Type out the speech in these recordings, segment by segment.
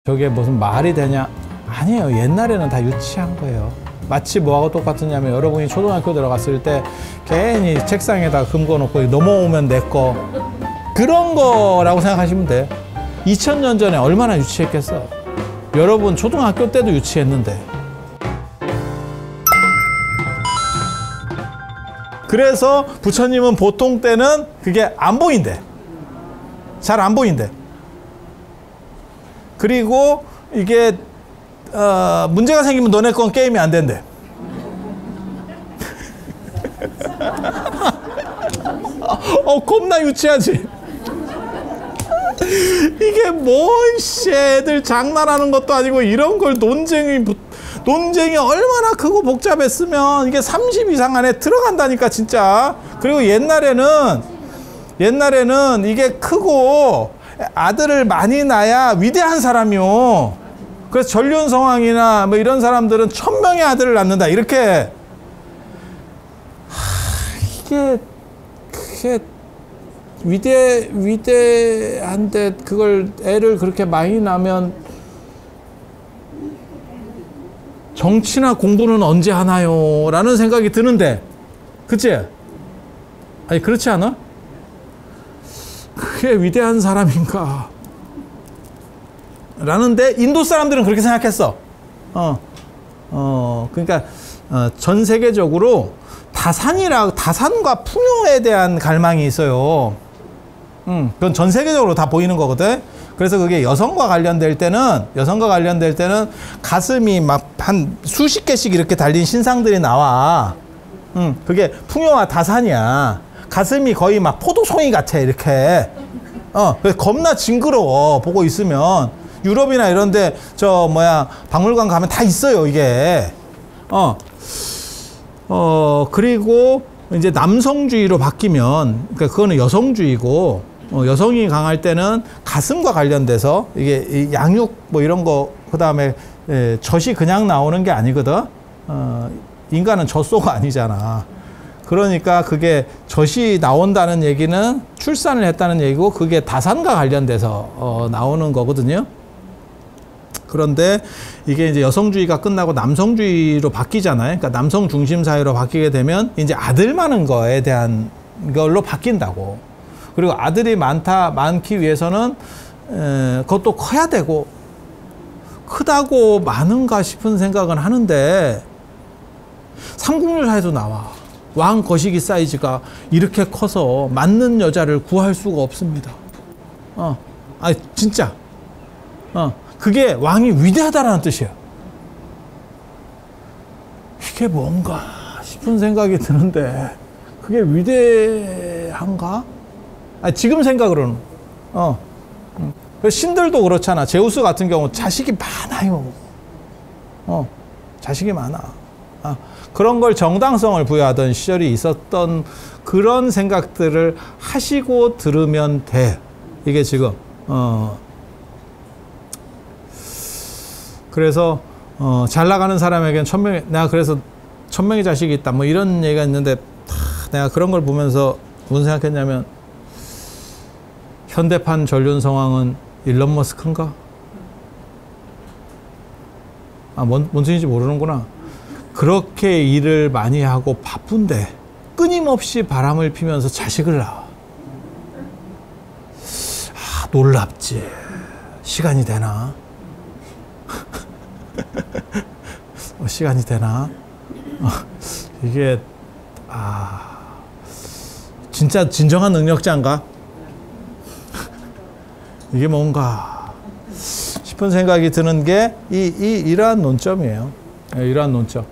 저게 무슨 말이 되냐? 아니에요. 옛날에는 다 유치한 거예요. 마치 뭐하고 똑같으냐면 여러분이 초등학교 들어갔을 때 괜히 책상에다 금고 놓고 넘어오면 내 거 그런 거라고 생각하시면 돼. 2000년 전에 얼마나 유치했겠어. 여러분 초등학교 때도 유치했는데. 그래서 부처님은 보통 때는 그게 안 보인대. 잘 안 보인대. 그리고 이게 문제가 생기면 너네 건 게임이 안 된대. 겁나 유치하지. 이게 뭔 씨, 애들 장난하는 것도 아니고 이런 걸 논쟁이 얼마나 크고 복잡했으면 이게 30 이상 안에 들어간다니까 진짜. 그리고 옛날에는 이게 크고 아들을 많이 낳아야 위대한 사람이요. 그래서 전륜성왕이나 뭐 이런 사람들은 1000명의 아들을 낳는다 이렇게. 그게 위대한데 그걸 애를 그렇게 많이 낳으면 정치나 공부는 언제 하나요? 라는 생각이 드는데, 그치? 아니 그렇지 않아? 그게 위대한 사람인가? 라는데 인도 사람들은 그렇게 생각했어. 그러니까 전 세계적으로 다산과 풍요에 대한 갈망이 있어요. 그건 전 세계적으로 다 보이는 거거든. 그래서 그게 여성과 관련될 때는 가슴이 막 한 수십 개씩 이렇게 달린 신상들이 나와. 그게 풍요와 다산이야. 가슴이 거의 막 포도송이 같아 이렇게. 그래서 겁나 징그러워 보고 있으면. 유럽이나 이런데 박물관 가면 다 있어요 이게. 그리고 이제 남성주의로 바뀌면, 그러니까 그거는 여성주의고, 여성이 강할 때는 가슴과 관련돼서 이게 양육 뭐 이런 거, 그 다음에 젖이 그냥 나오는 게 아니거든. 인간은 젖소가 아니잖아. 그러니까 그게 젖이 나온다는 얘기는 출산을 했다는 얘기고, 그게 다산과 관련돼서 나오는 거거든요. 그런데 이게 이제 여성주의가 끝나고 남성주의로 바뀌잖아요. 그러니까 남성 중심 사회로 바뀌게 되면 이제 아들 많은 거에 대한 걸로 바뀐다고. 그리고 아들이 많기 위해서는 그것도 커야 되고, 크다고 많은가 싶은 생각은 하는데, 삼국유사에도 나와. 왕 거시기 사이즈가 이렇게 커서 맞는 여자를 구할 수가 없습니다. 진짜. 그게 왕이 위대하다라는 뜻이에요. 이게 뭔가 싶은 생각이 드는데, 그게 위대한가? 지금 생각으로는. 신들도 그렇잖아. 제우스 같은 경우 자식이 많아요. 자식이 많아. 그런 걸 정당성을 부여하던 시절이 있었던 그런 생각들을 하시고 들으면 돼. 이게 지금. 그래서 잘 나가는 사람에겐 내가 그래서 1000명의 자식이 있다 뭐 이런 얘기가 있는데, 내가 그런 걸 보면서 무슨 생각했냐면, 현대판 전륜성왕은 일론 머스크인가? 뭔 소리인지 모르는구나. 그렇게 일을 많이 하고 바쁜데 끊임없이 바람을 피면서 자식을 낳아. 놀랍지. 시간이 되나? 시간이 되나? 이게 진짜 진정한 능력자인가? 이게 뭔가 싶은 생각이 드는 게 이러한 논점이에요. 이러한 논점.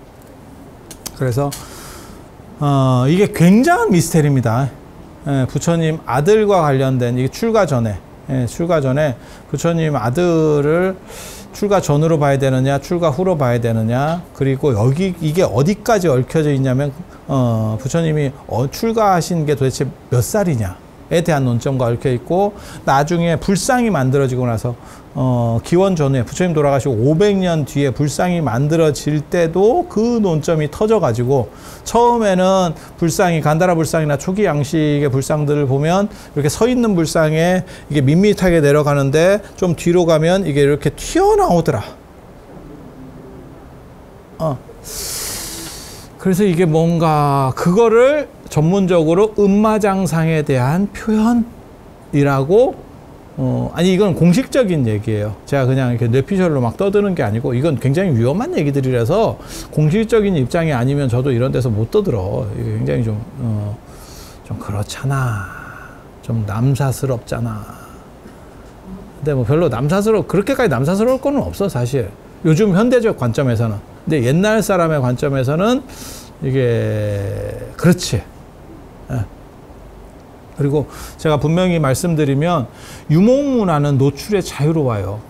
그래서 이게 굉장한 미스테리입니다. 부처님 아들과 관련된, 이게 출가 전에 부처님 아들을 출가 전으로 봐야 되느냐, 출가 후로 봐야 되느냐, 그리고 이게 어디까지 얽혀져 있냐면, 부처님이 출가하신 게 도대체 몇 살이냐, 대한 논점과 얽혀 있고, 나중에 불상이 만들어지고 나서 기원 전후에 부처님 돌아가시고 500년 뒤에 불상이 만들어질 때도 그 논점이 터져가지고, 처음에는 불상이 간다라 불상이나 초기 양식의 불상들을 보면 이렇게 서 있는 불상에 이게 밋밋하게 내려가는데, 좀 뒤로 가면 이게 이렇게 튀어나오더라. 그래서 이게 뭔가 그거를 전문적으로 음마장상에 대한 표현이라고, 아니 이건 공식적인 얘기예요. 제가 그냥 이렇게 뇌피셜로 막 떠드는 게 아니고, 이건 굉장히 위험한 얘기들이라서 공식적인 입장이 아니면 저도 이런 데서 못 떠들어. 이게 굉장히 좀 그렇잖아. 좀 남사스럽잖아. 근데 뭐 별로 그렇게까지 남사스러울 거는 없어, 사실. 요즘 현대적 관점에서는. 근데 옛날 사람의 관점에서는 이게 그렇지. 예. 그리고 제가 분명히 말씀드리면, 유목문화는 노출에 자유로워요.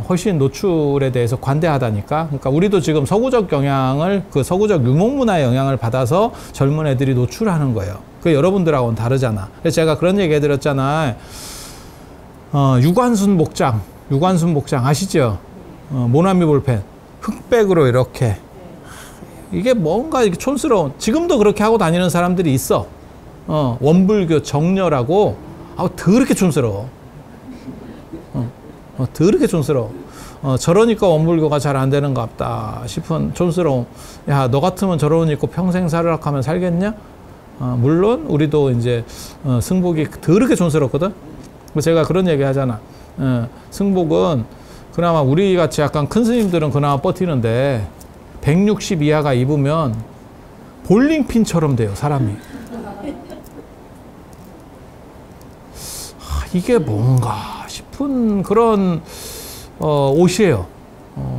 훨씬 노출에 대해서 관대하다니까. 그러니까 우리도 지금 서구적 영향을, 그 서구적 유목문화의 영향을 받아서 젊은 애들이 노출하는 거예요. 그 여러분들하고는 다르잖아. 그래서 제가 그런 얘기 해드렸잖아. 유관순 복장 아시죠? 모나미 볼펜 흑백으로 이렇게, 이게 뭔가 이렇게 촌스러운, 지금도 그렇게 하고 다니는 사람들이 있어. 원불교 정렬하고, 더럽게 촌스러워. 더럽게 촌스러워. 저러니까 원불교가 잘 안 되는 것 같다 싶은 촌스러움. 야, 너 같으면 저런 옷 입고 평생 살으라 하면 살겠냐? 물론 우리도 이제 승복이 더럽게 촌스럽거든. 제가 그런 얘기 하잖아. 승복은 그나마 우리 같이 약간 큰 스님들은 그나마 버티는데, 160 이하가 입으면 볼링핀처럼 돼요, 사람이. 이게 뭔가 싶은 그런 옷이에요.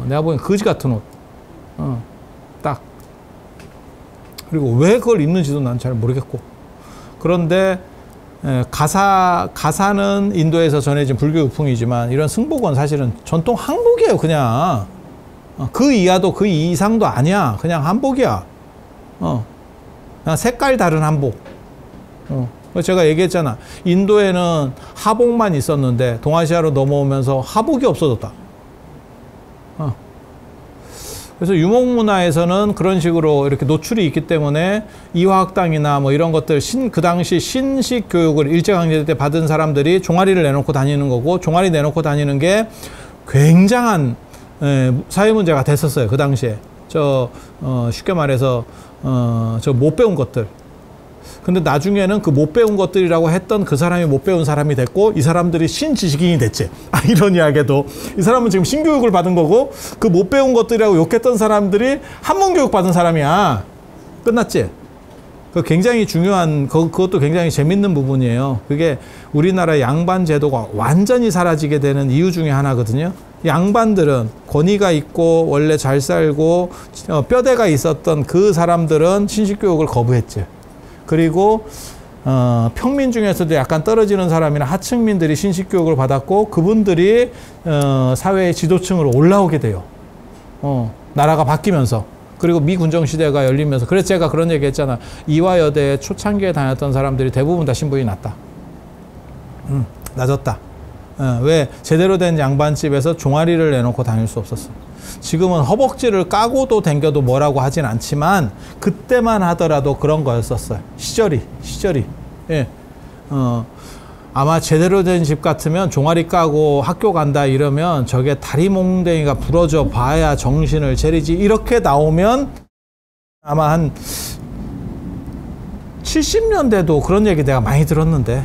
내가 보기엔 거지 같은 옷. 딱. 그리고 왜 그걸 입는지도 난 잘 모르겠고. 그런데 가사는 인도에서 전해진 불교 유풍이지만, 이런 승복은 사실은 전통 한복이에요, 그냥. 그 이하도 그 이상도 아니야. 그냥 한복이야. 그냥 색깔 다른 한복. 제가 얘기했잖아. 인도에는 하복만 있었는데 동아시아로 넘어오면서 하복이 없어졌다. 그래서 유목문화에서는 그런 식으로 이렇게 노출이 있기 때문에 이화학당이나 뭐 이런 것들, 그 당시 신식 교육을 일제강점기 때 받은 사람들이 종아리를 내놓고 다니는 거고, 종아리 내놓고 다니는 게 굉장한 사회 문제가 됐었어요, 그 당시에. 쉽게 말해서 저 못 배운 것들. 근데 나중에는 그 못 배운 것들이라고 했던 그 사람이 못 배운 사람이 됐고, 이 사람들이 신지식인이 됐지. 아이러니하게도 이 사람은 지금 신교육을 받은 거고, 그 못 배운 것들이라고 욕했던 사람들이 한문교육 받은 사람이야. 끝났지? 그 굉장히 중요한, 그것도 굉장히 재밌는 부분이에요. 그게 우리나라 양반 제도가 완전히 사라지게 되는 이유 중에 하나거든요. 양반들은 권위가 있고 원래 잘 살고 뼈대가 있었던 그 사람들은 신식교육을 거부했지. 그리고 평민 중에서도 약간 떨어지는 사람이나 하층민들이 신식교육을 받았고, 그분들이 사회의 지도층으로 올라오게 돼요. 나라가 바뀌면서. 그리고 미군정시대가 열리면서. 그래서 제가 그런 얘기 했잖아. 이화여대에 초창기에 다녔던 사람들이 대부분 다 신분이 낮다. 낮았다. 왜? 제대로 된 양반집에서 종아리를 내놓고 다닐 수 없었어. 지금은 허벅지를 까고도 댕겨도 뭐라고 하진 않지만, 그때만 하더라도 그런 거였었어요. 시절이. 예. 아마 제대로 된 집 같으면 종아리 까고 학교 간다 이러면 저게 다리 몽댕이가 부러져 봐야 정신을 차리지, 이렇게 나오면 아마 한 70년대도 그런 얘기 내가 많이 들었는데,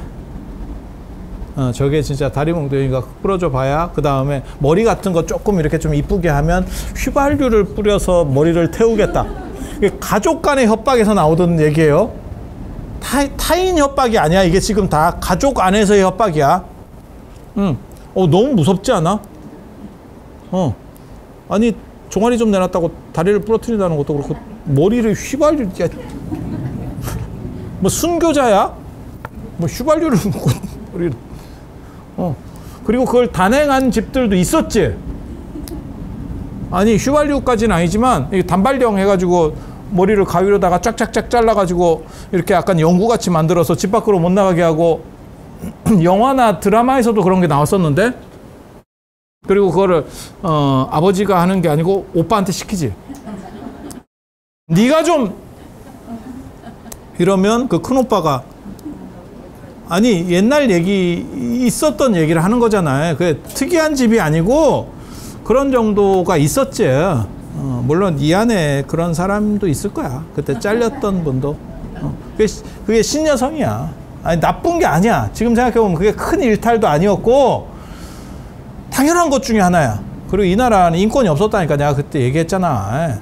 저게 진짜 다리 몽둥이가 부러져 봐야, 그 다음에 머리 같은 거 조금 이렇게 좀 이쁘게 하면 휘발유를 뿌려서 머리를 태우겠다. 가족 간의 협박에서 나오던 얘기예요. 타인 협박이 아니야. 이게 지금 다 가족 안에서의 협박이야. 너무 무섭지 않아? 아니, 종아리 좀 내놨다고 다리를 부러뜨린다는 것도 그렇고, 머리를 휘발유, 뭐 순교자야? 뭐 휘발유를 머리를. 그리고 그걸 단행한 집들도 있었지. 아니, 휘발유까지는 아니지만 단발령 해가지고 머리를 가위로다가 쫙쫙쫙 잘라가지고 이렇게 약간 연구같이 만들어서 집 밖으로 못 나가게 하고 영화나 드라마에서도 그런 게 나왔었는데 그리고 그거를 아버지가 하는 게 아니고 오빠한테 시키지. 네가 좀 이러면 그 큰오빠가 아니 옛날 얘기 있었던 얘기를 하는 거잖아요. 그게 특이한 집이 아니고 그런 정도가 있었지. 물론 이 안에 그런 사람도 있을 거야. 그때 잘렸던 분도. 그게 신여성이야. 아니 나쁜 게 아니야. 지금 생각해보면 그게 큰 일탈도 아니었고 당연한 것 중에 하나야. 그리고 이 나라는 인권이 없었다니까 내가 그때 얘기했잖아.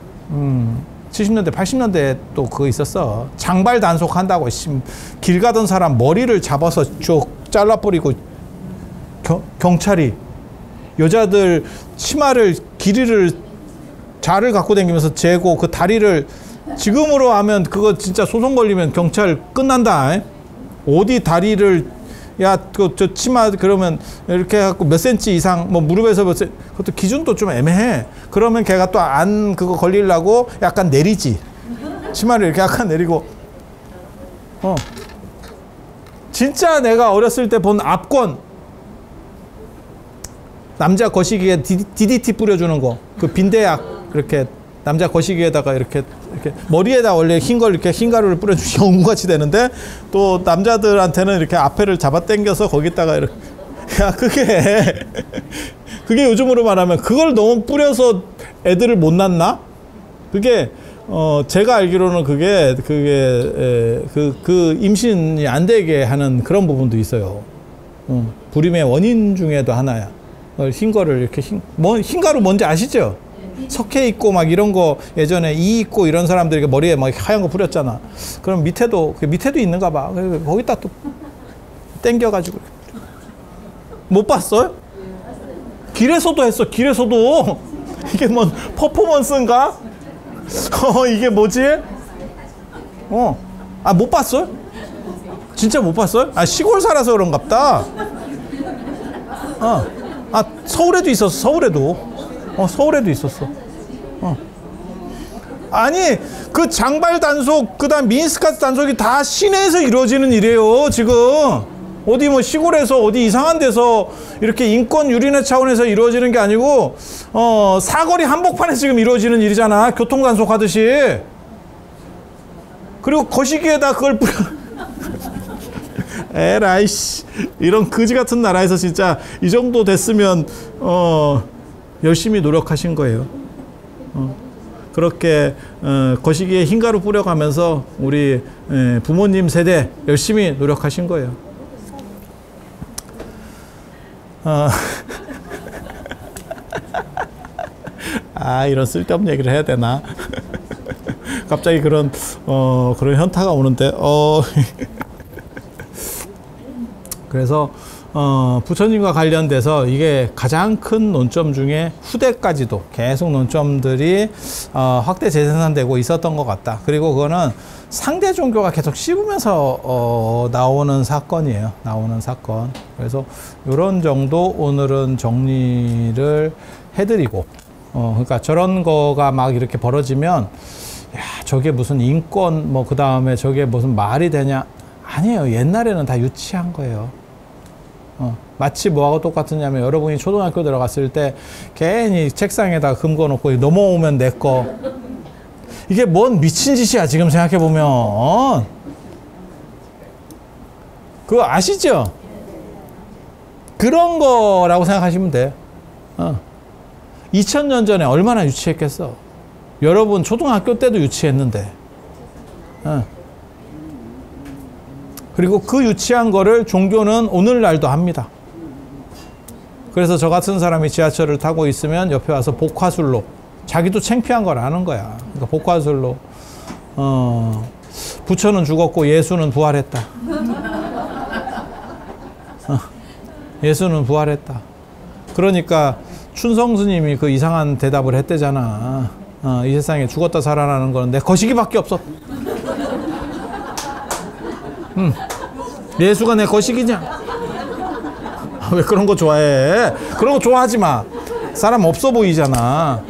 70년대 80년대 또 그거 있었어. 장발 단속한다고 길 가던 사람 머리를 잡아서 쭉 잘라버리고 경찰이 여자들 치마를 길이를 자를 갖고 다니면서 재고 그 다리를 지금으로 하면 그거 진짜 소송 걸리면 경찰 끝난다. 어디 다리를 야 저 치마 그러면 이렇게 해갖고 몇 센치 이상 뭐 무릎에서 몇 센치 그것도 기준도 좀 애매해. 그러면 걔가 또 안 그거 걸리려고 약간 내리지. 치마를 이렇게 약간 내리고. 진짜 내가 어렸을 때 본 압권 남자 거시기에 DDT 뿌려주는 거 그 빈대약 이렇게 남자 거시기에다가 이렇게 머리에다 원래 흰 걸 이렇게 흰 가루를 뿌려주시 연구같이 되는데 또 남자들한테는 이렇게 앞에를 잡아 당겨서 거기다가 이렇게 야 그게 요즘으로 말하면 그걸 너무 뿌려서 애들을 못 낳나? 그게 제가 알기로는 그게 그 임신이 안 되게 하는 그런 부분도 있어요. 불임의 원인 중에도 하나야. 흰 거를 이렇게 흰 가루 뭔지 아시죠? 석회 있고 막 이런 거 예전에 이 있고 이런 사람들이 머리에 막 하얀 거 뿌렸잖아. 그럼 밑에도 있는가 봐. 거기다 또 땡겨가지고 못 봤어요? 길에서도 했어. 길에서도 이게 뭐 퍼포먼스인가? 이게 뭐지? 못 봤어요? 진짜 못 봤어요? 시골 살아서 그런갑다. 서울에도 있었어. 서울에도 있었어. 아니 그 장발 단속 그다음 미니스커트 단속이 다 시내에서 이루어지는 일이에요. 지금 어디 뭐 시골에서 어디 이상한 데서 이렇게 인권 유린의 차원에서 이루어지는 게 아니고 사거리 한복판에서 지금 이루어지는 일이잖아. 교통 단속하듯이. 그리고 거시기에다 그걸 뿌려. 에라이씨 이런 거지 같은 나라에서 진짜 이 정도 됐으면 열심히 노력하신 거예요. 그렇게 거시기에 흰가루 뿌려가면서 우리 부모님 세대 열심히 노력하신 거예요. 이런 쓸데없는 얘기를 해야 되나? 갑자기 그런 현타가 오는데 그래서 부처님과 관련돼서 이게 가장 큰 논점 중에 후대까지도 계속 논점들이 확대 재생산되고 있었던 것 같다. 그리고 그거는 상대 종교가 계속 씹으면서 나오는 사건이에요. 나오는 사건. 그래서 이런 정도 오늘은 정리를 해드리고 그러니까 저런 거가 막 이렇게 벌어지면 야 저게 무슨 인권 뭐 그 다음에 저게 무슨 말이 되냐. 아니에요. 옛날에는 다 유치한 거예요. 마치 뭐하고 똑같으냐면 여러분이 초등학교 들어갔을 때 괜히 책상에다 금거놓고 넘어오면 내 거. 이게 뭔 미친 짓이야 지금 생각해보면. 그거 아시죠? 그런 거라고 생각하시면 돼. 2000년 전에 얼마나 유치했겠어. 여러분 초등학교 때도 유치했는데. 그리고 그 유치한 거를 종교는 오늘날도 합니다. 그래서 저 같은 사람이 지하철을 타고 있으면 옆에 와서 복화술로 자기도 창피한 걸 아는 거야. 그러니까 복화술로 부처는 죽었고 예수는 부활했다. 예수는 부활했다. 그러니까 춘성 스님이 그 이상한 대답을 했대잖아. 이 세상에 죽었다 살아나는 거는 내 거시기밖에 없어. 예수가 내 거시기냐? 왜 그런 거 좋아해? 그런 거 좋아하지 마. 사람 없어 보이잖아.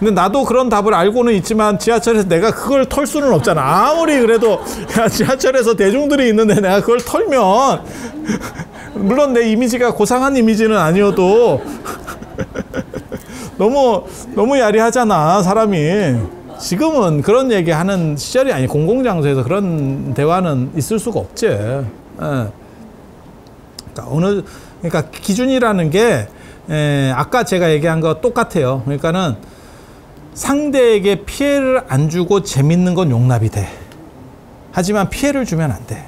근데 나도 그런 답을 알고는 있지만 지하철에서 내가 그걸 털 수는 없잖아. 아무리 그래도 야, 지하철에서 대중들이 있는데 내가 그걸 털면 물론 내 이미지가 고상한 이미지는 아니어도 너무 야리하잖아, 사람이. 지금은 그런 얘기하는 시절이 아니, 공공장소에서 그런 대화는 있을 수가 없지. 예. 그러니까 기준이라는 게 아까 제가 얘기한 거 똑같아요. 그러니까는 상대에게 피해를 안 주고 재밌는 건 용납이 돼. 하지만 피해를 주면 안 돼.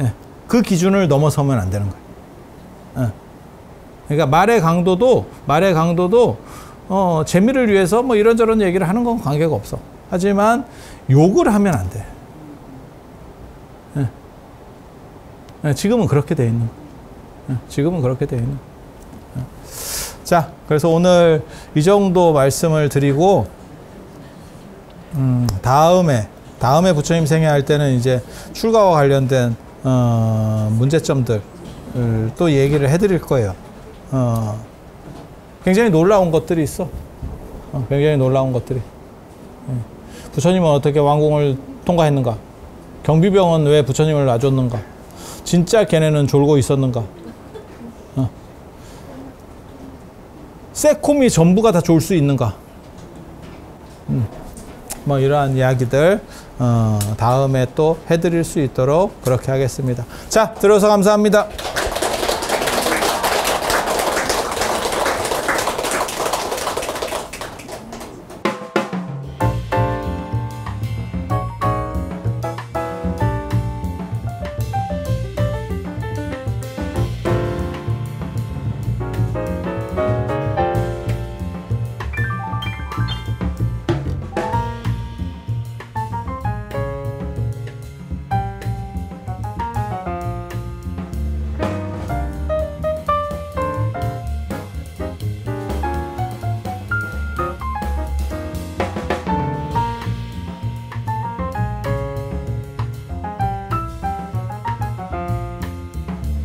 예. 그 기준을 넘어서면 안 되는 거예요. 예. 그러니까 말의 강도도 재미를 위해서 뭐 이런저런 얘기를 하는 건 관계가 없어. 하지만 욕을 하면 안 돼. 예. 예. 지금은 그렇게 돼 있는. 예. 지금은 그렇게 돼 있는. 예. 자, 그래서 오늘 이 정도 말씀을 드리고 다음에 부처님 생애할 때는 이제 출가와 관련된 문제점들 또 얘기를 해드릴 거예요. 굉장히 놀라운 것들이 있어. 굉장히 놀라운 것들이. 부처님은 어떻게 왕궁을 통과했는가? 경비병은 왜 부처님을 놔줬는가? 진짜 걔네는 졸고 있었는가? 새콤이 전부가 다 졸 수 있는가? 뭐 이러한 이야기들 다음에 또 해드릴 수 있도록 그렇게 하겠습니다. 자, 들어서 감사합니다.